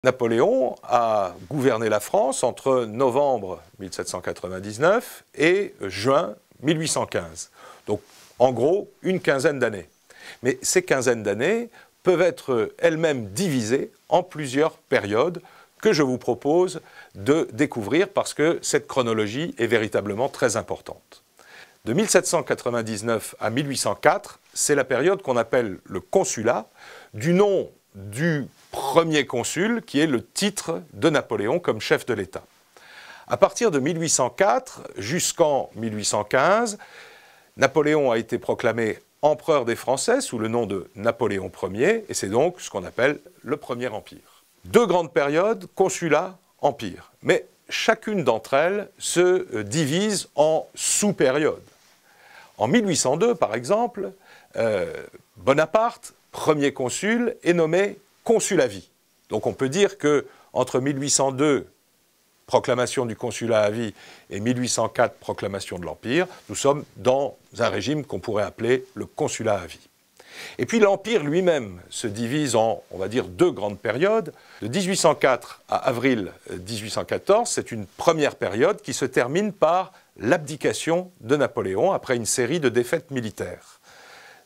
Napoléon a gouverné la France entre novembre 1799 et juin 1815. Donc, en gros, une quinzaine d'années. Mais ces quinzaines d'années peuvent être elles-mêmes divisées en plusieurs périodes que je vous propose de découvrir parce que cette chronologie est véritablement très importante. De 1799 à 1804, c'est la période qu'on appelle le consulat, du nom du premier consul, qui est le titre de Napoléon comme chef de l'État. À partir de 1804 jusqu'en 1815, Napoléon a été proclamé empereur des Français sous le nom de Napoléon Ier, et c'est donc ce qu'on appelle le Premier Empire. Deux grandes périodes, consulat, empire. Mais chacune d'entre elles se divise en sous-périodes. En 1802, par exemple, Bonaparte, premier consul, est nommé consul à vie. Donc on peut dire qu'entre 1802, proclamation du consulat à vie, et 1804, proclamation de l'Empire, nous sommes dans un régime qu'on pourrait appeler le consulat à vie. Et puis l'Empire lui-même se divise en, on va dire, deux grandes périodes. De 1804 à avril 1814, c'est une première période qui se termine par l'abdication de Napoléon après une série de défaites militaires.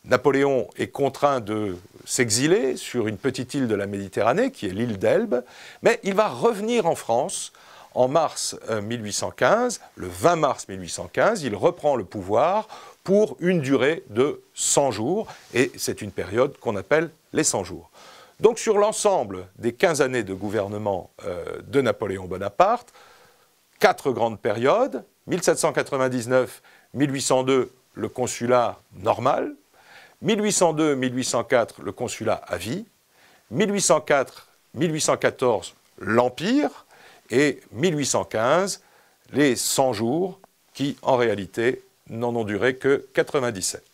Napoléon est contraint de s'exiler sur une petite île de la Méditerranée, qui est l'île d'Elbe, mais il va revenir en France en mars 1815, le 20 mars 1815, il reprend le pouvoir pour une durée de 100 jours, et c'est une période qu'on appelle les 100 jours. Donc sur l'ensemble des 15 années de gouvernement de Napoléon Bonaparte, 4 grandes périodes, 1799-1802, le consulat normal, 1802-1804, le consulat à vie, 1804-1814, l'Empire, et 1815, les 100 jours, qui en réalité n'en ont duré que 97.